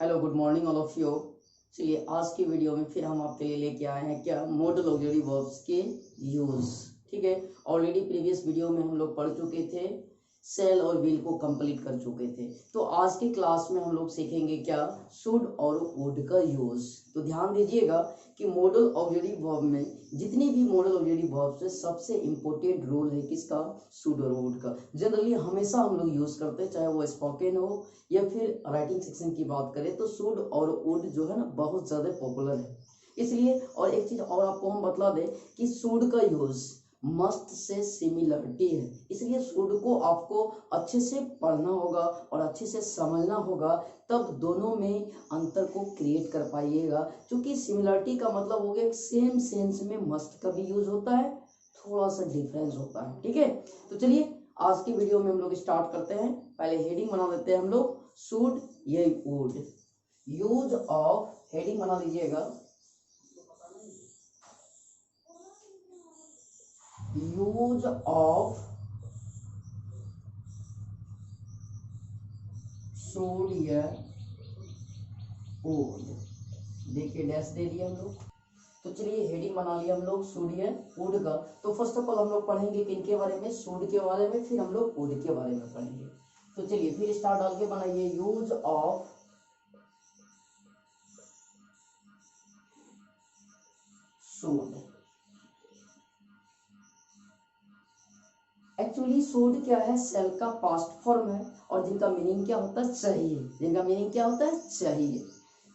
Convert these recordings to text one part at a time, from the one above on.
Hello good morning all of you. चलिए आज की वीडियो में फिर हम आपके लिए लेके आए हैं क्या मॉडल ऑक्सिलरी वर्ब्स के यूज। ठीक है, ऑलरेडी प्रीवियस वीडियो में हम लोग पढ़ चुके थे, सेल और विल को कंप्लीट कर चुके थे। तो आज की क्लास में हम लोग सीखेंगे क्या शुड और वुड का यूज। तो ध्यान दीजिएगा कि मॉडल ऑक्सिलरी वर्ब में जितने भी मॉडल ऑक्सिलरी वर्ब्स है सबसे इंपॉर्टेंट रोल है किसका, शुड और वुड का। जनरली हमेशा हम लोग यूज करते हैं, चाहे वो स्पोकन हो या फिर राइटिंग सेक्शन की बात करें तो शुड और वुड जो है ना बहुत ज्यादा पॉपुलर है। इसलिए और एक चीज और आपको हम बतला दें कि शुड का यूज मस्ट से सिमिलरिटी है, इसलिए शुड को आपको अच्छे से पढ़ना होगा और अच्छे से समझना होगा, तब दोनों में अंतर को क्रिएट कर पाइएगा। क्योंकि सिमिलरिटी का मतलब हो गया सेम सेंस में मस्ट का भी यूज होता है, थोड़ा सा डिफरेंस होता है। ठीक है, तो चलिए आज की वीडियो में हम लोग स्टार्ट करते हैं। पहले हेडिंग बना देते हैं हम लोग, शुड ये वुड। यूज ऑफ, हेडिंग बना लीजिएगा, यूज ऑफ शुड या वुड। देखिए डैश दे दिया हम लोग। तो चलिए हेडिंग बना लिया हम लोग शुड या वुड का। तो फर्स्ट ऑफ ऑल हम लोग पढ़ेंगे किनके बारे में, शुड के बारे में, फिर हम लोग वुड के बारे में पढ़ेंगे। तो चलिए फिर स्टार्ट डाल के बनाइए, use of should. Actually should क्या है, सेल का पास्ट फॉर्म है और जिनका मीनिंग क्या होता है, चाहिए। जिनका मीनिंग क्या होता है, चाहिए।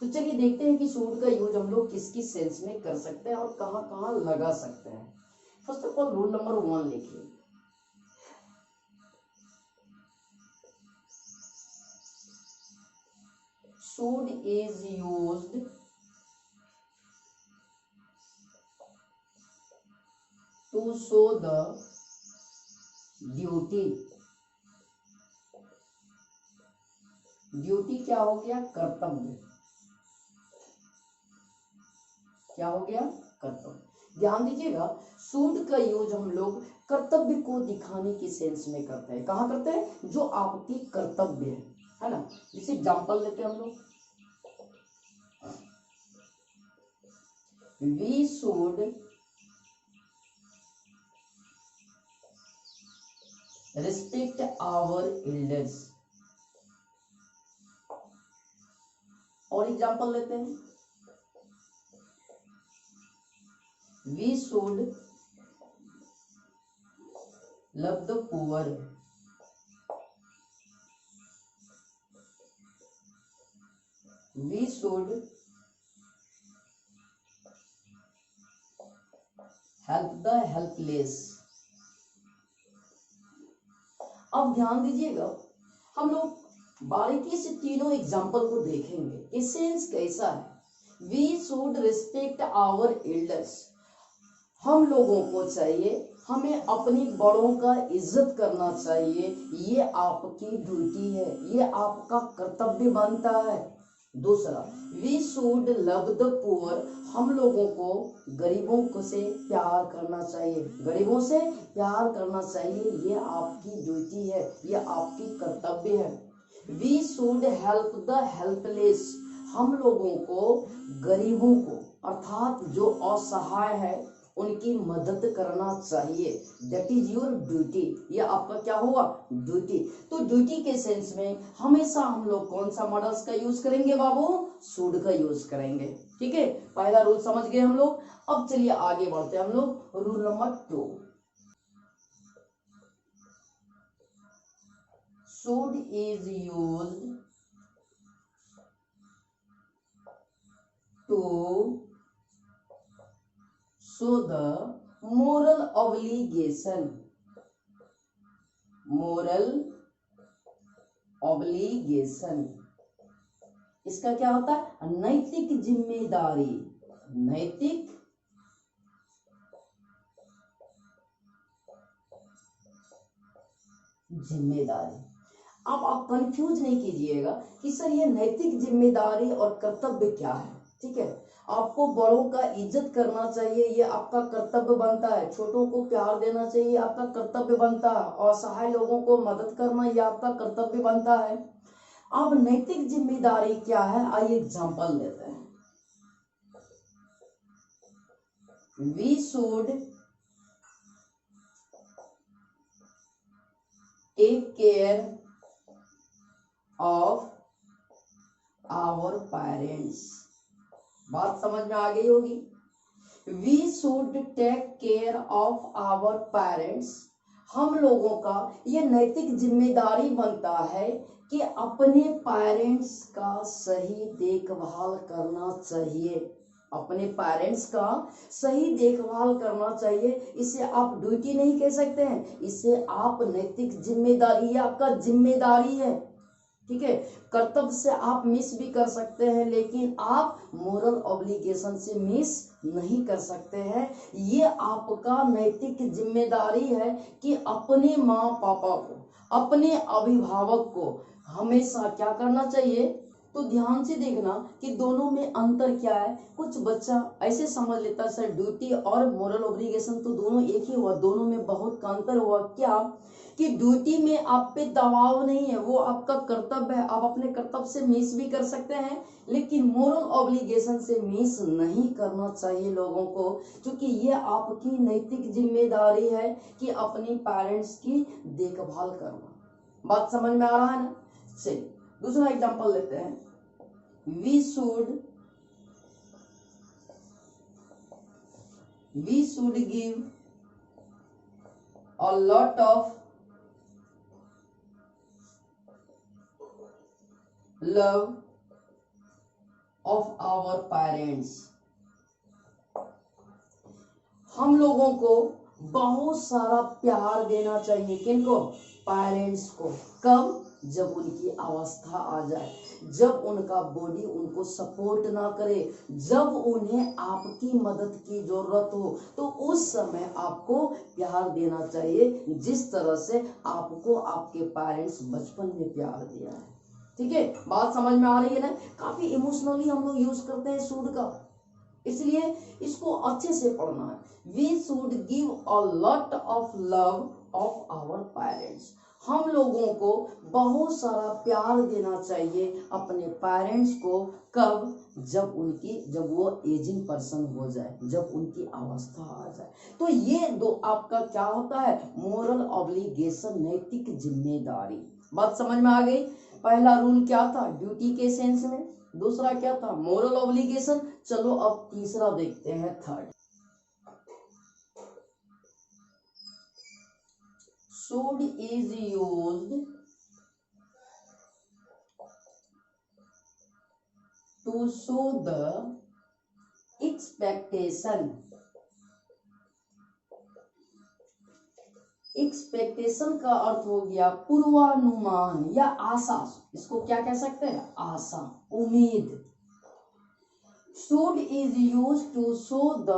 तो चलिए देखते हैं कि शुड का यूज हम लोग किस किस सेंस में कर सकते हैं और कहाँ कहाँ लगा सकते हैं। First of all rule number 1 लिखिए, should is used to show the duty. Duty क्या हो गया, कर्तव्य। क्या हो गया, कर्तव्य। ध्यान दीजिएगा शुड का यूज हम लोग कर्तव्य को दिखाने की सेंस में करते हैं। कहाँ करते हैं, जो आपकी कर्तव्य है ना। जैसे एग्जांपल लेते हैं हम लोग, we should respect our elders. और एग्जांपल लेते हैं, we should love the poor. We should help the helpless. अब ध्यान दीजिएगा हम लोग बारीकी से तीनों एग्जाम्पल को देखेंगे, एसेंस कैसा है। We should respect our elders, हम लोगों को चाहिए, हमें अपनी बड़ों का इज्जत करना चाहिए, ये आपकी ड्यूटी है, ये आपका कर्तव्य बनता है। दूसरा, we should love the poor, हम लोगों को गरीबों को से प्यार करना चाहिए, गरीबों से प्यार करना चाहिए, ये आपकी ड्यूटी है, ये आपकी कर्तव्य है। We should help the helpless, हम लोगों को गरीबों को अर्थात जो असहाय है उनकी मदद करना चाहिए। दैट इज योर ड्यूटी, ये आपका क्या होगा, ड्यूटी। तो ड्यूटी के सेंस में हमेशा हम लोग कौन सा मॉडल्स का यूज करेंगे बाबू, शुड का यूज करेंगे। ठीक है, पहला रूल समझ गए हम लोग। अब चलिए आगे बढ़ते हैं हम लोग, rule number 2, should is used to show the moral obligation, moral obligation। इसका क्या होता है, नैतिक जिम्मेदारी, नैतिक जिम्मेदारी। अब आप कंफ्यूज नहीं कीजिएगा कि सर ये नैतिक जिम्मेदारी और कर्तव्य क्या है। ठीक है, आपको बड़ों का इज्जत करना चाहिए, ये आपका कर्तव्य बनता है। छोटों को प्यार देना चाहिए, आपका कर्तव्य बनता है। असहाय लोगों को मदद करना, ये आपका कर्तव्य बनता है। अब नैतिक जिम्मेदारी क्या है, आइए एग्जांपल लेते हैं। We should take care of our parents. बात समझ में आ गई होगी। We should take care of our parents. हम लोगों का ये नैतिक जिम्मेदारी बनता है कि अपने पेरेंट्स का सही देखभाल करना चाहिए। अपने पेरेंट्स का सही देखभाल करना चाहिए। इसे आप ड्यूटी नहीं कह सकते हैं, इसे आप नैतिक जिम्मेदारी, ये आपका जिम्मेदारी है। ठीक है, कर्तव्य से आप मिस भी कर सकते हैं, लेकिन आप मोरल ऑब्लिगेशन से मिस नहीं कर सकते हैं। ये आपका नैतिक जिम्मेदारी है कि अपने माँ पापा को, अपने अभिभावक को हमेशा क्या करना चाहिए। तो ध्यान से देखना कि दोनों में अंतर क्या है। कुछ बच्चा ऐसे समझ लेता है सर ड्यूटी और मोरल ऑब्लिगेशन तो दोनों एक ही हुआ, दोनों में बहुत अंतर हुआ। क्या कि ड्यूटी में आप पे दबाव नहीं है, वो आपका कर्तव्य है, आप अपने कर्तव्य से मिस भी कर सकते हैं, लेकिन मोरल ऑब्लिगेशन से मिस नहीं करना चाहिए लोगों को, क्योंकि ये आपकी नैतिक जिम्मेदारी है कि अपनी पेरेंट्स की देखभाल करना। बात समझ में आ रहा है ना। चलिए दूसरा एग्जांपल लेते हैं। We should give a lot of love of our parents। हम लोगों को बहुत सारा प्यार देना चाहिए। किनको? पेरेंट्स को। कब? जब उनकी अवस्था आ जाए, जब उनका बॉडी उनको सपोर्ट ना करे, जब उन्हें आपकी मदद की जरूरत हो, तो उस समय आपको प्यार देना चाहिए, जिस तरह से आपको आपके पेरेंट्स बचपन में प्यार दिया है। ठीक है, बात समझ में आ रही है ना। काफी इमोशनली हम लोग यूज करते हैं शुड का, इसलिए इसको अच्छे से पढ़ना है। We should give a lot of love of our parents. हम लोगों को बहुत सारा प्यार देना चाहिए अपने पेरेंट्स को। कब? जब वो एजिंग पर्सन हो जाए, जब उनकी अवस्था आ जाए। तो ये दो आपका क्या होता है, मोरल ऑब्लिगेशन, नैतिक जिम्मेदारी। बात समझ में आ गई। पहला रूल क्या था, ड्यूटी के सेंस में। दूसरा क्या था, मोरल ऑब्लिगेशन। चलो अब तीसरा देखते हैं, third. Should is used to show the expectation. Expectation का अर्थ हो गया पूर्वानुमान या आशा। इसको क्या कह सकते हैं, आशा, उम्मीद। Should is used to show the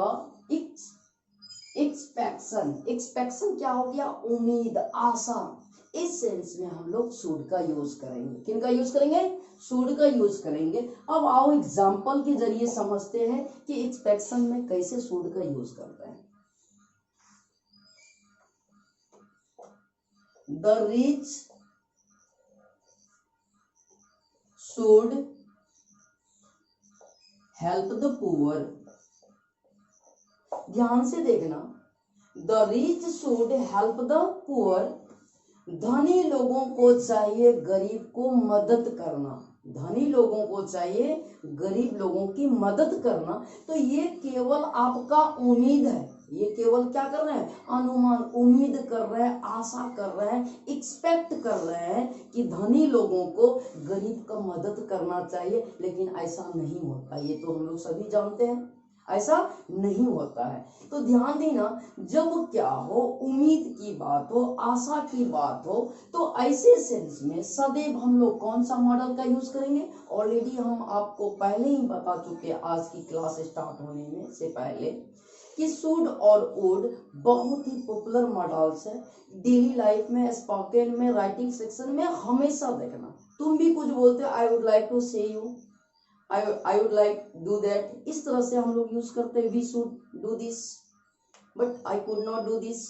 expectation. Expectation क्या हो गया, उम्मीद, आशा। इस सेंस में हम लोग शुड का यूज करेंगे। किन का यूज करेंगे, शुड का यूज करेंगे। अब आओ एग्जाम्पल के जरिए समझते हैं कि एक्सपेक्शन में कैसे शुड का यूज करते हैं। The rich should help the poor। ध्यान से देखना, The rich should help the poor। धनी लोगों को चाहिए गरीब को मदद करना। धनी लोगों को चाहिए गरीब लोगों की मदद करना। तो ये केवल आपका उम्मीद है, ये केवल क्या कर रहे हैं, अनुमान, उम्मीद कर रहे हैं, आशा कर रहे हैं, एक्सपेक्ट कर रहे हैं कि धनी लोगों को गरीब का मदद करना चाहिए, लेकिन ऐसा नहीं होता। ये तो हम लोग सभी जानते हैं, ऐसा नहीं होता है। तो ध्यान देना, जब क्या हो, उम्मीद की बात हो, आशा की बात हो, तो ऐसे सेंस में सदैव हम लोग कौन सा मॉडल का यूज करेंगे। ऑलरेडी हम आपको पहले ही बता चुके आज की क्लास स्टार्ट होने में से पहले कि शुड और वुड बहुत ही पॉपुलर मॉडल्स है। डेली लाइफ में, स्पोकन में, राइटिंग सेक्शन में हमेशा देखना। तुम भी कुछ बोलते हो, आई वुड लाइक टू से you, I would like do that, इस तरह से हम लोग यूज करते हैं। We should do this but I could not do this,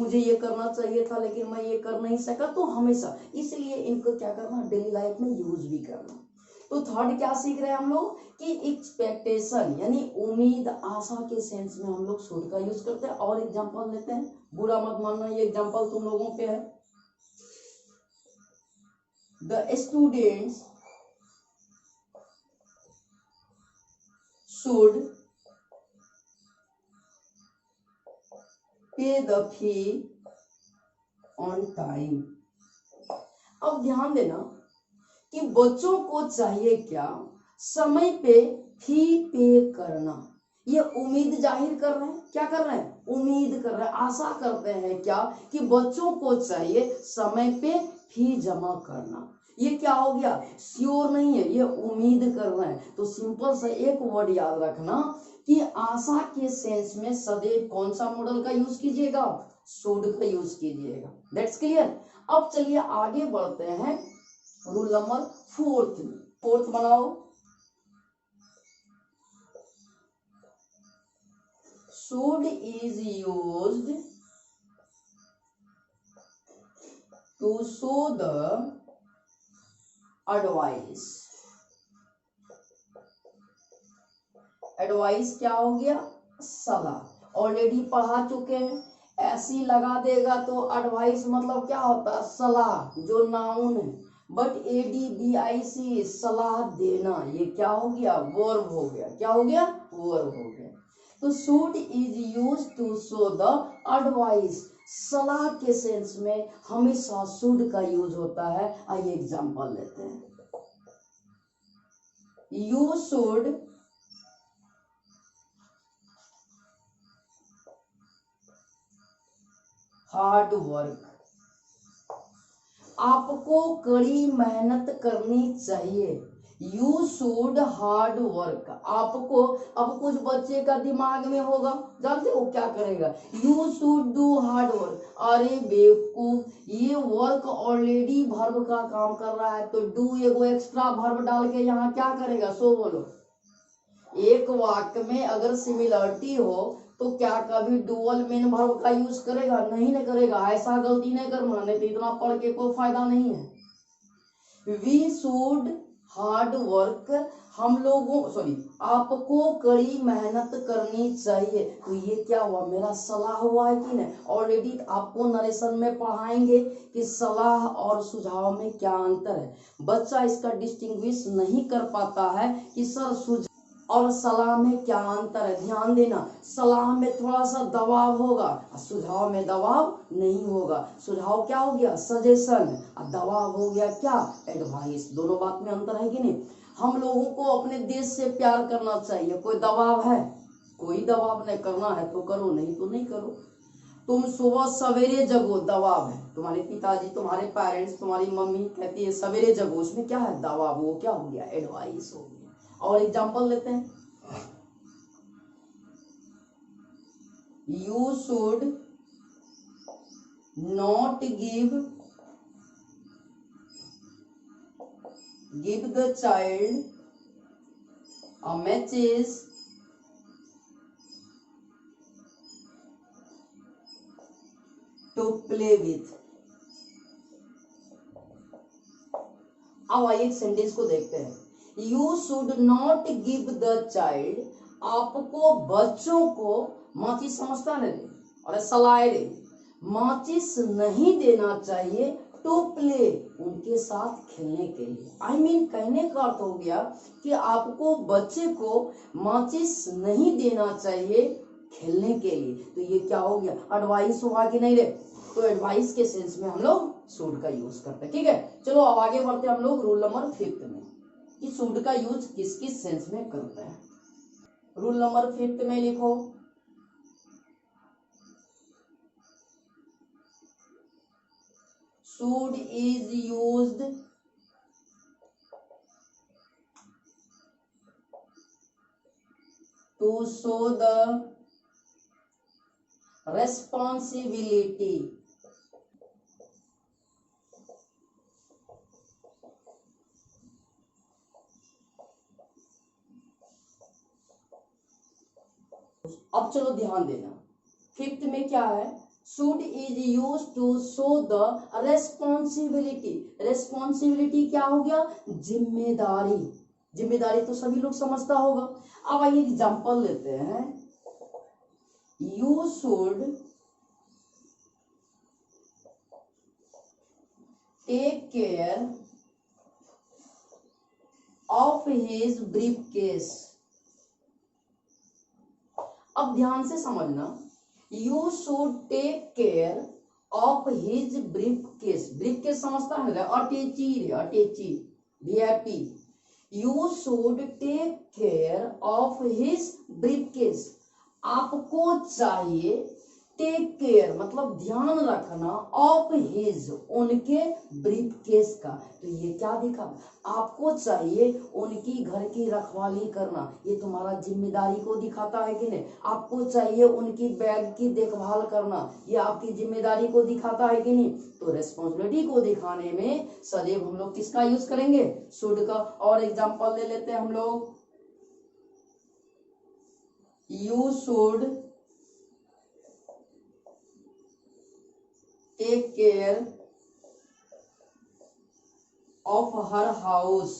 मुझे ये करना चाहिए था लेकिन मैं ये कर नहीं सका, तो हमेशा इसलिए इनको क्या करना, डेली लाइफ में यूज भी करना। तो थर्ड क्या सीख रहे हैं हम लोग कि एक्सपेक्टेशन यानी उम्मीद, आशा के सेंस में हम लोग शुड का यूज करते हैं। और एग्जांपल लेते हैं, बुरा मत मानना, ये एग्जांपल तुम लोगों पे है। The students should pay the fee on time। अब ध्यान देना कि बच्चों को चाहिए क्या, समय पे फी पे करना। ये उम्मीद जाहिर कर रहे हैं, क्या कर रहे हैं, उम्मीद कर रहे हैं, आशा करते हैं क्या कि बच्चों को चाहिए समय पे फी जमा करना। ये क्या हो गया, श्योर नहीं है, ये उम्मीद कर रहे हैं। तो सिंपल सा एक वर्ड याद रखना कि आशा के सेंस में सदैव कौन सा मॉडल का यूज कीजिएगा, शुड का यूज कीजिएगा। That's clear. अब चलिए आगे बढ़ते हैं रूल नंबर फोर्थ में। फोर्थ बनाओ, should is used to show the advice। Advice क्या हो गया, सलाह, ऑलरेडी पढ़ा चुके हैं। ऐसी लगा देगा तो एडवाइस मतलब क्या होता है, सलाह, जो नाउन है। बट ADVIC सलाह देना, ये क्या हो गया, वर्ब हो गया। क्या हो गया, वर्ब हो गया। तो should is used to show the advice, सलाह के सेंस में हमेशा should का यूज होता है। आइए एग्जांपल लेते हैं। You should हार्ड वर्क, आपको कड़ी मेहनत करनी चाहिए। यू शुड हार्ड वर्क, आपको। अब कुछ बच्चे का दिमाग में होगा, जानते हो क्या करेगा, you should do hard work. अरे बेवकूफ, ये वर्क ऑलरेडी वर्ब का काम कर रहा है, तो डू एगो एक्स्ट्रा वर्ब डाल के यहाँ क्या करेगा, सो बोलो। एक वाक्य में अगर सिमिलरिटी हो तो क्या कभी डुअल मेन वर्ब का यूज करेगा, नहीं ना करेगा। ऐसा गलती नहीं करना, नहीं तो इतना पढ़ के कोई फायदा नहीं है। वी शुड हार्ड वर्क, हम लोगों, सॉरी, आपको कड़ी मेहनत करनी चाहिए। तो ये क्या हुआ, मेरा सलाह हुआ है कि नहीं। ऑलरेडी आपको नरेशन में पढ़ाएंगे कि सलाह और सुझाव में क्या अंतर है। बच्चा इसका डिस्टिंग्विश नहीं कर पाता है कि सर सुझाव और सलाह में क्या अंतर है। ध्यान देना, सलाह में थोड़ा सा दबाव होगा, सुझाव में दबाव नहीं होगा। सुझाव क्या हो गया, सजेशन, और दबाव हो गया क्या, एडवाइस। दोनों बात में अंतर है कि नहीं। हम लोगों को अपने देश से प्यार करना चाहिए, कोई दबाव है, कोई दबाव नहीं। करना है तो करो, नहीं तो नहीं करो। तुम सुबह सवेरे जगो, दबाव है। तुम्हारे पिताजी, तुम्हारे पेरेंट्स, तुम्हारी मम्मी कहती है सवेरे जगो, उसमें क्या है, दबाव। वो क्या हो गया, एडवाइस हो गया। और एग्जांपल लेते हैं। You should not give the child a matches to play with. अब आइए एक सेंटेंस को देखते हैं। You should not give the child, आपको बच्चों को, माचिस समझता नहीं, अरे सलाह रे, माचिस नहीं देना चाहिए टू प्ले, उनके साथ खेलने के लिए। आई मीन कहने का अर्थ हो गया कि आपको बच्चे को माचिस नहीं देना चाहिए खेलने के लिए। तो ये क्या हो गया, एडवाइस हुआ कि नहीं रे। तो एडवाइस के सेंस में हम लोग शुड का यूज करते हैं। ठीक है, चलो अब आगे बढ़ते हैं हम लोग रूल नंबर 5 में कि शुड का यूज किस किस सेंस में करते हैं। रूल नंबर 5 में लिखो, should is used to show the responsibility अब चलो ध्यान देना, 5th में क्या है, should is use to show the responsibility. Responsibility क्या हो गया? जिम्मेदारी। जिम्मेदारी तो सभी लोग समझता होगा। अब आइए एग्जांपल लेते हैं। You should take care of his briefcase. अब ध्यान से समझना, you should take care of his briefcase. Briefcase समझता है? अटैची VIP। You should take care of his briefcase. आपको चाहिए टेक केयर मतलब ध्यान रखना ऑफ हिज उनके ब्रीफकेस का। तो ये क्या दिखा? आपको चाहिए उनकी घर की रखवाली करना, ये तुम्हारा जिम्मेदारी को दिखाता है कि नहीं? आपको चाहिए उनकी बैग की देखभाल करना, ये आपकी जिम्मेदारी को दिखाता है कि नहीं? तो रेस्पॉन्सिबिलिटी को दिखाने में सदैव हम लोग किसका यूज करेंगे? शुड का। और एग्जांपल ले लेते हैं हम लोग। You should take care of her house.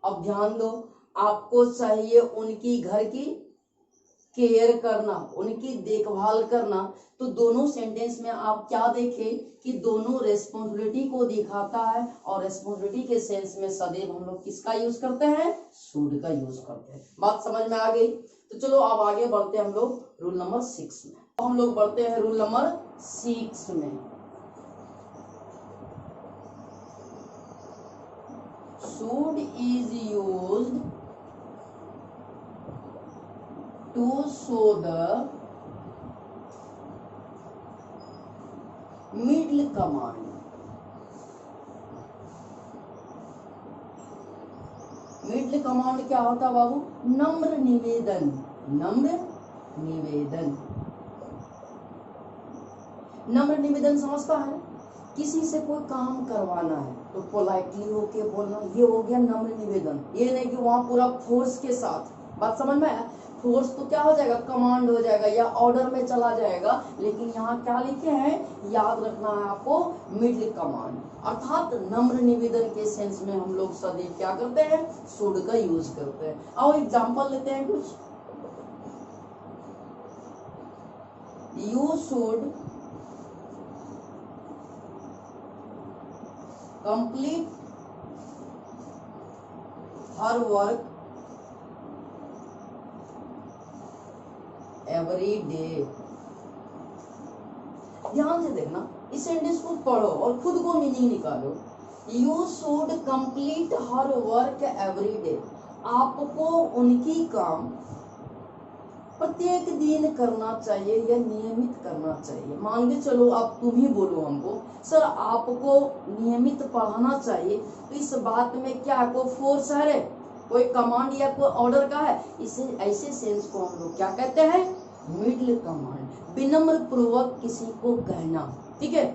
अब ध्यान दो, आपको चाहिए उनकी घर की केयर करना, उनकी देखभाल करना। तो दोनों सेंटेंस में आप क्या देखें कि दोनों रेस्पॉन्सिबिलिटी को दिखाता है, और रेस्पॉन्सिबिलिटी के सेंस में सदैव हम लोग किसका यूज करते हैं? शुड का यूज करते हैं। बात समझ में आ गई? तो चलो अब आगे बढ़ते हैं हम लोग रूल नंबर 6 में। हम लोग बढ़ते हैं रूल नंबर 6 में। Should is used to show the middle command। Middle command क्या होता है बाबू? नम्र निवेदन। नम्र निवेदन। नम्र निवेदन समझता है? किसी से कोई काम करवाना है तो पोलाइटली होके बोलना, ये हो गया नम्र निवेदन। ये नहीं कि वहां पूरा फोर्स के साथ। बात समझ में आया? फोर्स तो क्या हो जाएगा? कमांड हो जाएगा या ऑर्डर में चला जाएगा। लेकिन यहाँ क्या लिखे हैं? याद रखना है आपको, मिडल कमांड। अर्थात नम्र निवेदन के सेंस में हम लोग सदैव क्या करते हैं? शुड का यूज करते हैं। और एग्जांपल लेते हैं कुछ। You should complete her work every day. ध्यान से देखना, इस सेंटेंस को पढ़ो और खुद को मीनिंग निकालो। You should complete her work every day. आपको उनकी काम प्रत्येक दिन करना चाहिए या नियमित करना चाहिए। मान के चलो आप तुम ही बोलो हमको, सर आपको नियमित पढ़ाना चाहिए, तो इस बात में क्या कोई फोर्स है? कोई कमांड या कोई ऑर्डर का है? इसे ऐसे सेंस को हम लोग क्या कहते हैं? Middle command. विनम्र पूर्वक किसी को कहना। ठीक है?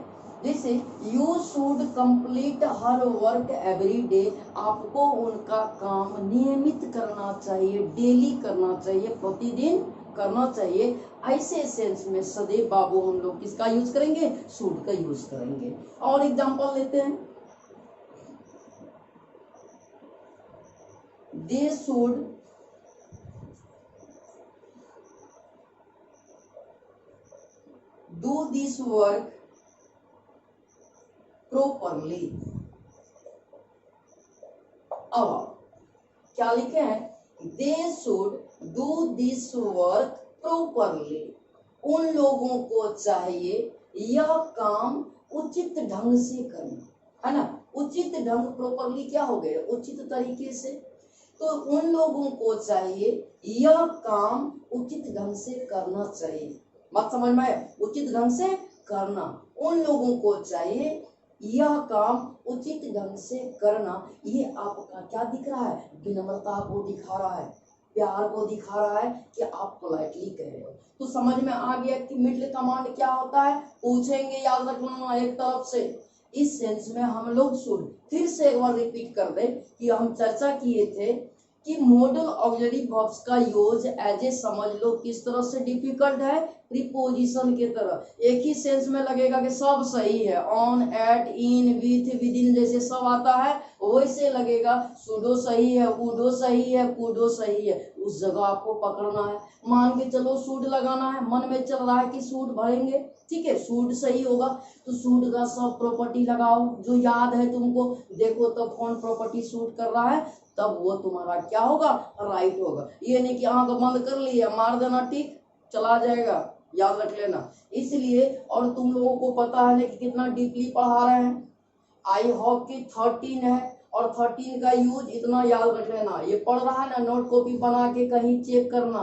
जैसे you should complete her work every day. आपको उनका काम नियमित करना चाहिए, डेली करना चाहिए, प्रतिदिन करना चाहिए। ऐसे सेंस में सदैव बाबू हम लोग किसका यूज करेंगे? शुड का यूज करेंगे। और एग्जांपल लेते हैं। They should do this work properly. अब क्या लिखे हैं? They should do this work properly. उन लोगों को चाहिए यह काम उचित ढंग से करना, है ना? उचित ढंग, प्रॉपरली क्या हो गया? उचित तरीके से। तो उन लोगों को चाहिए यह काम उचित ढंग से करना चाहिए। बात समझ में आया? उचित ढंग से करना। उन लोगों को चाहिए यह काम उचित ढंग से करना। ये आपका क्या दिख रहा है? विनम्रता को दिखा रहा है, प्यार को दिखा रहा है कि आप पोलाइटली कह रहे हो। तो समझ में आ गया कि मिडल कमांड क्या होता है? पूछेंगे, याद रखना एक तरफ से। इस सेंस में हम लोग शुड, फिर से एक बार रिपीट कर दे कि हम चर्चा किए थे कि मॉडल ऑक्सिलरी वर्ब्स का यूज एज ए समझ लो किस तरह से डिफिकल्ट है, प्रीपोजिशन के तरह एक ही सेंस में लगेगा कि सब सही है, on, at, in, with, within जैसे सब आता है वैसे लगेगा। सूडो सही है, वुडो सही है, कुडो सही है, उस जगह आपको पकड़ना है। मान के चलो सूड लगाना है, मन में चल रहा है कि सूड भरेंगे, ठीक है, सूड सही होगा तो सूड का सब प्रॉपर्टी लगाओ जो याद है तुमको, देखो तब कौन प्रॉपर्टी सूट कर रहा है, तब वो तुम्हारा क्या होगा, राइट होगा। ये नहीं कि आंख बंद कर लिया मार देना टिक चला जाएगा, याद रख लेना। इसलिए और तुम लोगों को पता है ना कि कितना डीपली पढ़ा रहे हैं, आई होप कि 13 है और 13 का यूज इतना याद रख लेना। ये पढ़ रहा है ना, नोट कॉपी बना के कहीं चेक करना,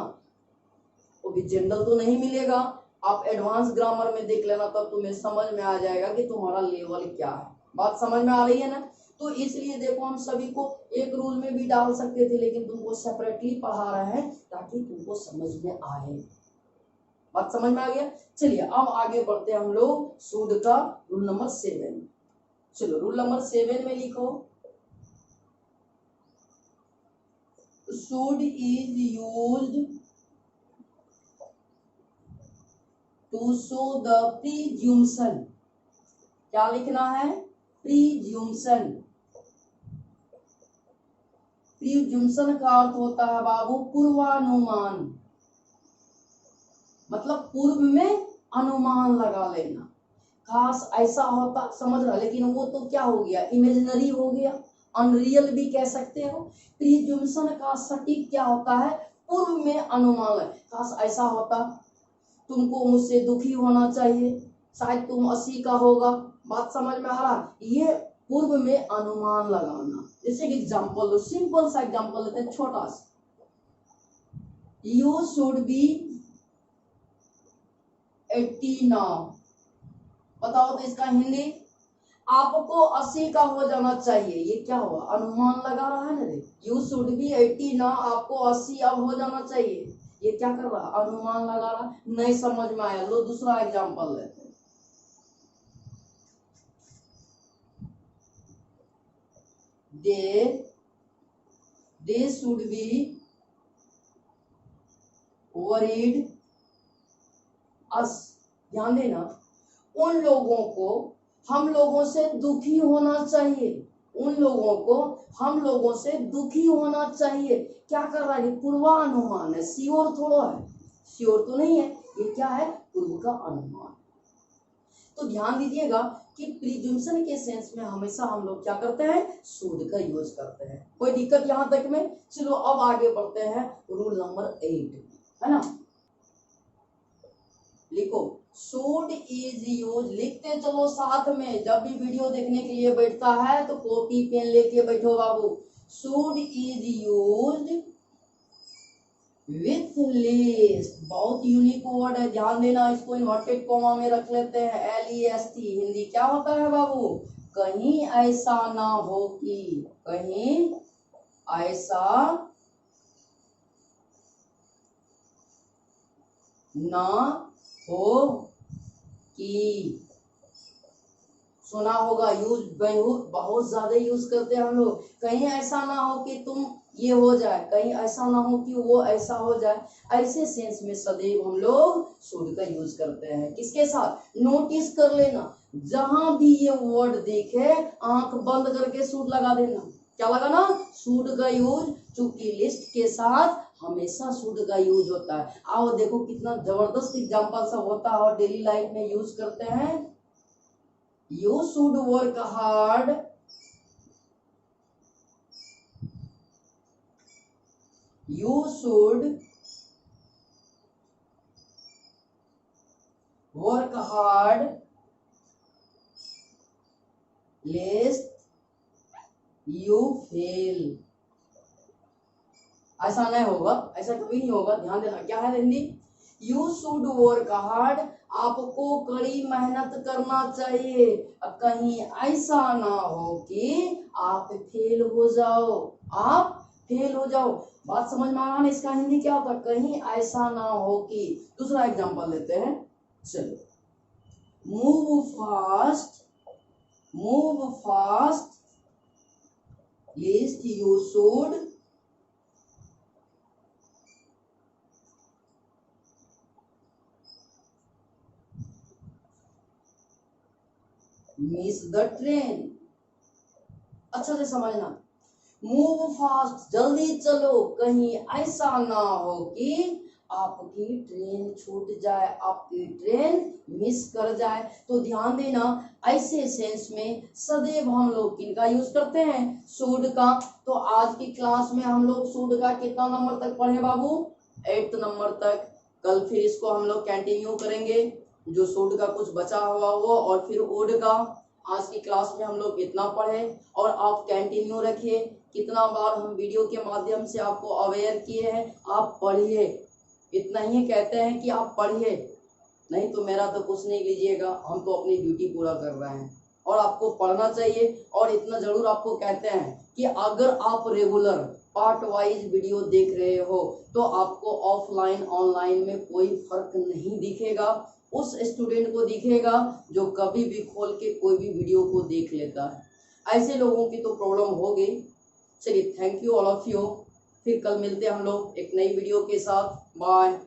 वो भी जनरल तो नहीं मिलेगा, आप एडवांस ग्रामर में देख लेना, तब तुम्हें समझ में आ जाएगा कि तुम्हारा लेवल क्या है। बात समझ में आ रही है ना। तो इसलिए देखो हम सभी को एक रूल में भी डाल सकते थे, लेकिन तुमको सेपरेटली पढ़ा रहे हैं ताकि तुमको समझ में आए। बात समझ में आ गया। चलिए अब आगे बढ़ते हैं हम लोग सूड का रूल नंबर 7। चलो रूल नंबर 7 में लिखो, should is used to show the presumption. क्या लिखना है, प्रीज्यूम्शन। प्रीज्यूम्शन का अर्थ होता है बाबू पूर्वानुमान, मतलब पूर्व में अनुमान लगा लेना। खास ऐसा होता, समझ रहा, लेकिन वो तो क्या हो गया, इमेजिनरी हो गया, अनरियल भी कह सकते हो। प्रीज्यूम्शन का सटीक क्या होता है, पूर्व में अनुमान है। खास ऐसा होता, तुमको मुझसे दुखी होना चाहिए, शायद तुम 80 का होगा, बात समझ में आ रहा, ये पूर्व में अनुमान लगाना। जैसे कि एग्जांपल लो, सिंपल सा एग्जांपल लेते हैं छोटा सा, यू शुड बी 80 नाउ। बताओ तो इसका हिंदी, आपको 80 का हो जाना चाहिए, ये क्या हुआ, अनुमान लगा रहा है ना रे। यू शुड बी 80 नाउ, आपको 80 अब हो जाना चाहिए, ये क्या कर रहा, अनुमान लगा रहा। नहीं समझ में आया, लो दूसरा एग्जांपल लेते हैं। they should be worried us। ध्यान देना, उन लोगों को हम लोगों से दुखी होना चाहिए, उन लोगों को हम लोगों से दुखी होना चाहिए। क्या कर रहा है, पूर्वानुमान है, श्योर थोड़ा है, श्योर तो नहीं है, ये क्या है, पूर्व का अनुमान। तो ध्यान दीजिएगा कि प्रीज्यूम्शन के सेंस में हमेशा हम लोग क्या करते हैं, शुड का यूज करते हैं। कोई दिक्कत यहां तक में। चलो अब आगे बढ़ते हैं रूल नंबर 8, है ना। लिखो, शुड इज यूज, लिखते चलो साथ में, जब भी वीडियो देखने के लिए बैठता है तो कॉपी पेन लेके बैठो बाबू। Should is use with least, बहुत यूनिक वर्ड है, ध्यान देना, इसको इन्वर्टेड कॉमा में रख लेते हैं, LEST। हिंदी क्या होता है बाबू, कहीं ऐसा ना हो कि, कहीं ऐसा ना हो कि, सुना होगा, यूज बहुत ज्यादा यूज करते हैं हम लोग। कहीं ऐसा ना हो कि तुम ये हो जाए, कहीं ऐसा ना हो कि वो ऐसा हो जाए, ऐसे सेंस में सदैव हम लोग शुड का यूज करते हैं। किसके साथ, नोटिस कर लेना, जहां भी ये वर्ड देखे आंख बंद करके शुड लगा देना। क्या लगाना, शुड का यूज, चूंकि लिस्ट के साथ हमेशा शुड का यूज होता है। आओ देखो कितना जबरदस्त एग्जाम्पल सब होता है और डेली लाइफ में यूज करते हैं। You should work hard you should work hard lest you fail। ऐसा नहीं होगा, ऐसा कभी नहीं होगा, ध्यान देना। क्या है Hindi, you should work hard, आपको कड़ी मेहनत करना चाहिए, कहीं ऐसा ना हो कि आप फेल हो जाओ, आप फेल हो जाओ। बात समझ में आ रहा है, इसका हिंदी क्या होता है, कहीं ऐसा ना हो कि। दूसरा एग्जांपल लेते हैं, चलो, move fast list you should miss the train. अच्छा से समझना, मूव फास्ट, जल्दी चलो, कहीं ऐसा ना हो कि आपकी ट्रेन छूट जाए, आपकी ट्रेन मिस कर जाए। तो ध्यान देना, ऐसे सेंस में सदैव हम लोग किनका यूज करते हैं, शुड का। तो आज की क्लास में हम लोग शुड का कितना नंबर तक पढ़े बाबू, 8th नंबर तक। कल फिर इसको हम लोग कंटिन्यू करेंगे, जो शुड का कुछ बचा हुआ वो, और फिर वुड का। आज की क्लास में हम लोग इतना पढ़े, और आप कंटिन्यू रखिए। कितना बार हम वीडियो के माध्यम से आपको अवेयर किए हैं, आप पढ़िए। इतना ही कहते हैं कि आप पढ़िए, नहीं तो मेरा तो कुछ नहीं लीजिएगा, हम तो अपनी ड्यूटी पूरा कर रहे हैं। और आपको पढ़ना चाहिए। और इतना जरूर आपको कहते हैं कि अगर आप रेगुलर पार्ट वाइज वीडियो देख रहे हो तो आपको ऑफलाइन ऑनलाइन में कोई फर्क नहीं दिखेगा। उस स्टूडेंट को दिखेगा जो कभी भी खोल के कोई भी वीडियो को देख लेता है। ऐसे लोगों की तो प्रॉब्लम हो गई। चलिए, thank you all of you. फिर कल मिलते हैं हम लोग एक नई वीडियो के साथ। बाय।